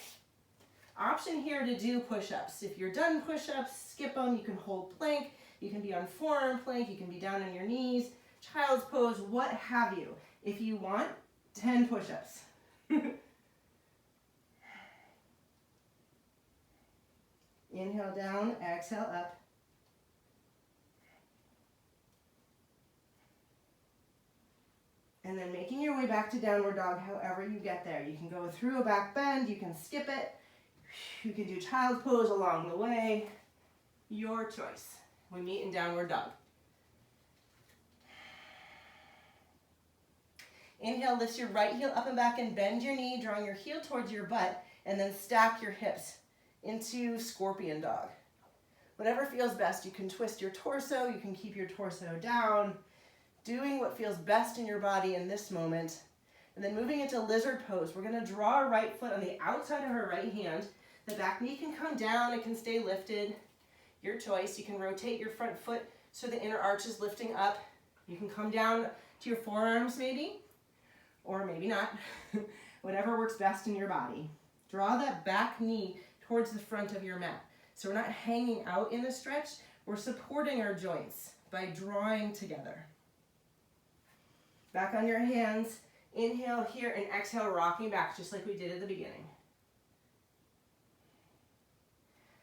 Option here to do push-ups. If you're done push-ups, skip them. You can hold plank. You can be on forearm plank. You can be down on your knees, child's pose, what have you. If you want, 10 push-ups. Inhale down, exhale up. And then making your way back to downward dog however you get there. You can go through a back bend, you can skip it, you can do child's pose along the way. Your choice. We meet in downward dog. Inhale, lift your right heel up and back and bend your knee, drawing your heel towards your butt, and then stack your hips into scorpion dog. Whatever feels best. You can twist your torso, you can keep your torso down, doing what feels best in your body in this moment. And then moving into lizard pose, we're gonna draw our right foot on the outside of our right hand. The back knee can come down, it can stay lifted. Your choice. You can rotate your front foot so the inner arch is lifting up. You can come down to your forearms maybe, or maybe not. Whatever works best in your body. Draw that back knee towards the front of your mat. So we're not hanging out in the stretch, we're supporting our joints by drawing together. Back on your hands, inhale here and exhale, rocking back just like we did at the beginning.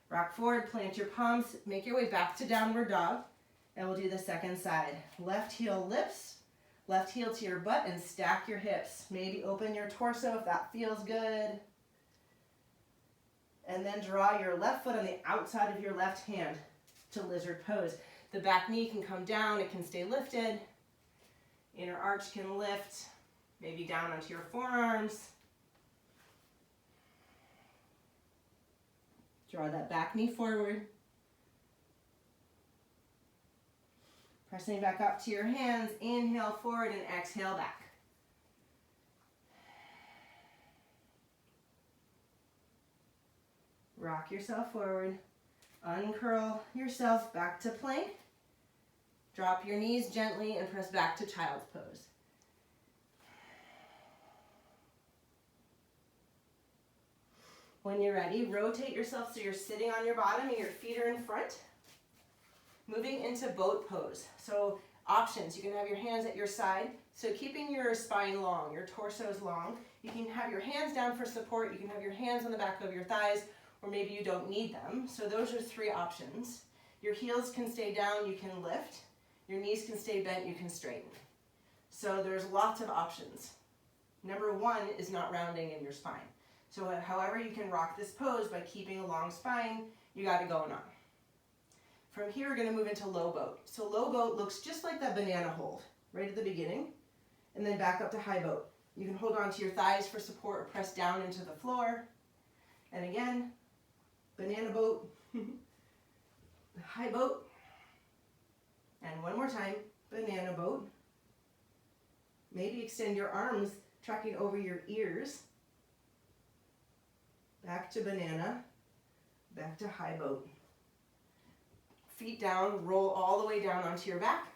Rock forward, plant your palms, make your way back to downward dog, and we'll do the second side. Left heel lifts, left heel to your butt, and stack your hips. Maybe open your torso if that feels good. And then draw your left foot on the outside of your left hand to lizard pose. The back knee can come down, it can stay lifted. Inner arch can lift, maybe down onto your forearms. Draw that back knee forward. Pressing back up to your hands, inhale forward and exhale back. Rock yourself forward. Uncurl yourself back to plank. Drop your knees gently and press back to child's pose. When you're ready, rotate yourself so you're sitting on your bottom and your feet are in front. Moving into boat pose. So options, you can have your hands at your side. So keeping your spine long, your torso is long. You can have your hands down for support. You can have your hands on the back of your thighs, or maybe you don't need them. So those are 3 options. Your heels can stay down, you can lift. Your knees can stay bent, you can straighten. So there's lots of options. Number 1 is not rounding in your spine. So however you can rock this pose by keeping a long spine, you got it going on. From here, we're going to move into low boat. So low boat looks just like that banana hold, right at the beginning, and then back up to high boat. You can hold on to your thighs for support or press down into the floor. And again, banana boat, high boat, and one more time, banana boat. Maybe extend your arms, tracking over your ears. Back to banana, back to high boat. Feet down, roll all the way down onto your back.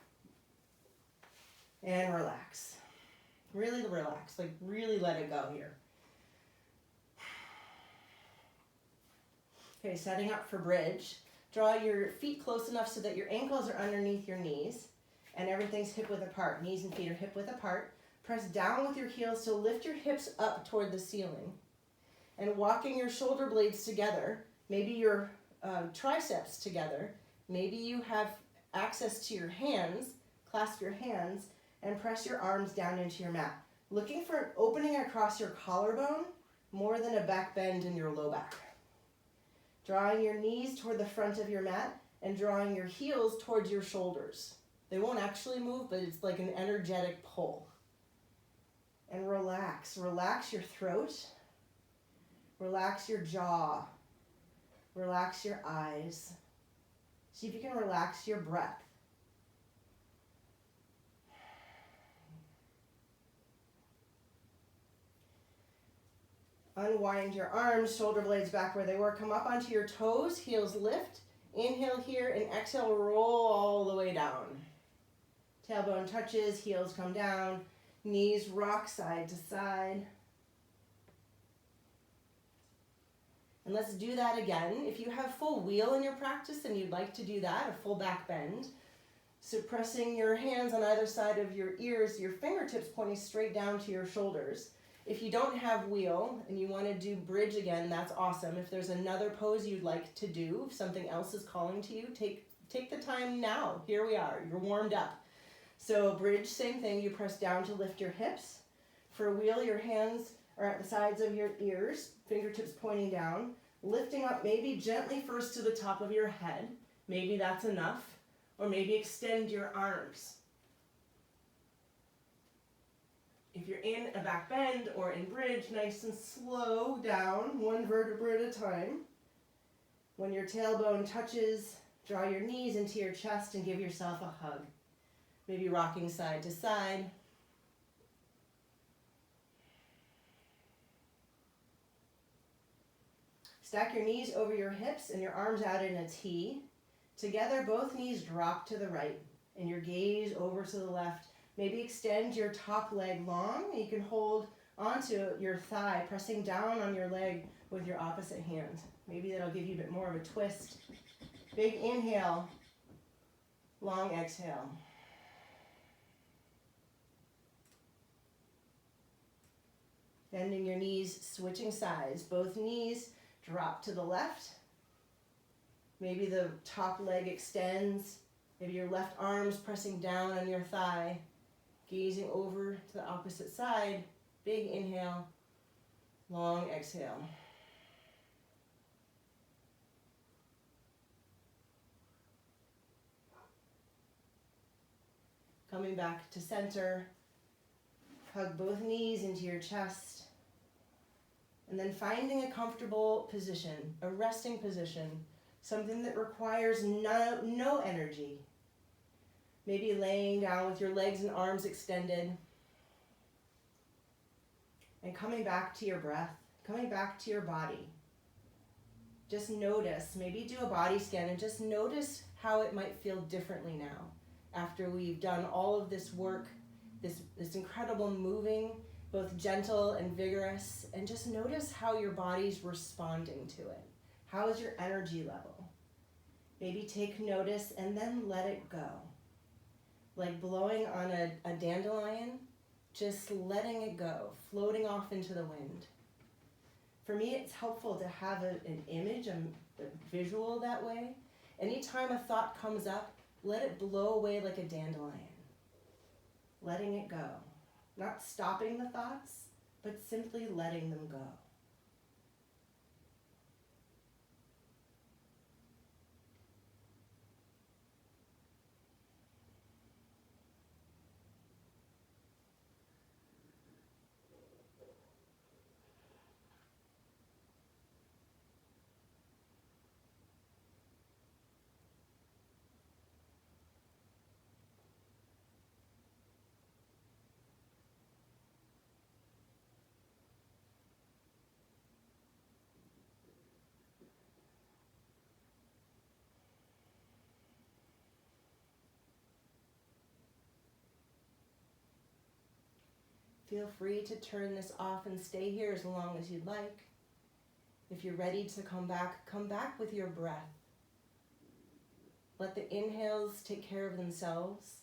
And relax. Really relax, like really let it go here. Okay, setting up for bridge. Draw your feet close enough so that your ankles are underneath your knees and everything's hip width apart. Knees and feet are hip width apart. Press down with your heels to lift your hips up toward the ceiling. And walking your shoulder blades together, maybe your triceps together, maybe you have access to your hands, clasp your hands, and press your arms down into your mat. Looking for an opening across your collarbone more than a back bend in your low back. Drawing your knees toward the front of your mat and drawing your heels towards your shoulders. They won't actually move, but it's like an energetic pull. And relax. Relax your throat. Relax your jaw. Relax your eyes. See if you can relax your breath. Unwind your arms, shoulder blades back where they were. Come up onto your toes, heels lift. Inhale here and exhale, roll all the way down. Tailbone touches, heels come down. Knees rock side to side. And let's do that again. If you have full wheel in your practice and you'd like to do that, a full back bend. So pressing your hands on either side of your ears, your fingertips pointing straight down to your shoulders. If you don't have wheel and you want to do bridge again, that's awesome. If there's another pose you'd like to do, if something else is calling to you, take the time now. Here we are, you're warmed up. So bridge, same thing, you press down to lift your hips. For wheel, your hands are at the sides of your ears, fingertips pointing down, lifting up maybe gently first to the top of your head. Maybe that's enough. Or maybe extend your arms. If you're in a back bend or in bridge, nice and slow down, one vertebra at a time. When your tailbone touches, draw your knees into your chest and give yourself a hug. Maybe rocking side to side. Stack your knees over your hips and your arms out in a T. Together, both knees drop to the right and your gaze over to the left. Maybe extend your top leg long. You can hold onto your thigh, pressing down on your leg with your opposite hand. Maybe that'll give you a bit more of a twist. Big inhale, long exhale. Bending your knees, switching sides. Both knees drop to the left. Maybe the top leg extends. Maybe your left arm's pressing down on your thigh. Gazing over to the opposite side. Big inhale, long exhale. Coming back to center. Hug both knees into your chest. And then finding a comfortable position, a resting position, something that requires no energy. Maybe laying down with your legs and arms extended. And coming back to your breath, coming back to your body. Just notice, maybe do a body scan and just notice how it might feel differently now. After we've done all of this work, this incredible moving both gentle and vigorous, and just notice how your body's responding to it. How is your energy level? Maybe take notice and then let it go. Like blowing on a dandelion, just letting it go, floating off into the wind. For me, it's helpful to have an image, a visual that way. Anytime a thought comes up, let it blow away like a dandelion. Letting it go. Not stopping the thoughts, but simply letting them go. Feel free to turn this off and stay here as long as you'd like. If you're ready to come back with your breath. Let the inhales take care of themselves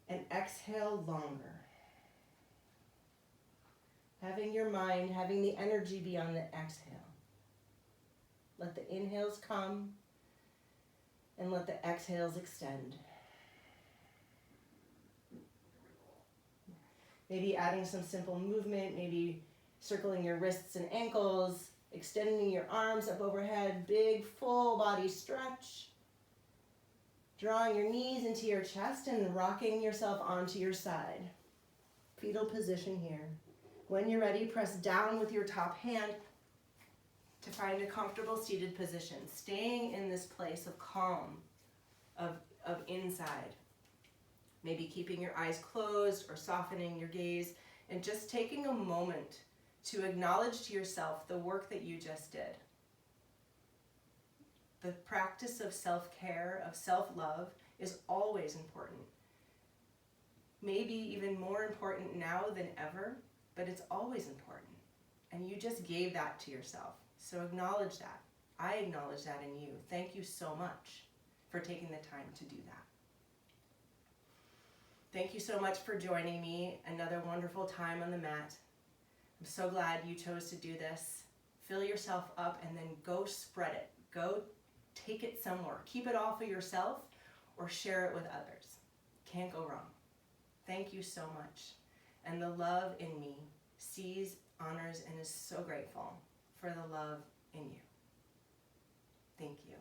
and exhale longer. Having your mind, having the energy be on the exhale. Let the inhales come and let the exhales extend. Maybe adding some simple movement, maybe circling your wrists and ankles, extending your arms up overhead, big full body stretch. Drawing your knees into your chest and rocking yourself onto your side. Fetal position here. When you're ready, press down with your top hand to find a comfortable seated position, staying in this place of calm, of inside. Maybe keeping your eyes closed or softening your gaze and just taking a moment to acknowledge to yourself the work that you just did. The practice of self-care, of self-love is always important. Maybe even more important now than ever, but it's always important. And you just gave that to yourself. So acknowledge that. I acknowledge that in you. Thank you so much for taking the time to do that. Thank you so much for joining me. Another wonderful time on the mat. I'm so glad you chose to do this. Fill yourself up and then go spread it. Go take it somewhere. Keep it all for yourself or share it with others. Can't go wrong. Thank you so much. And the love in me sees, honors, and is so grateful for the love in you. Thank you.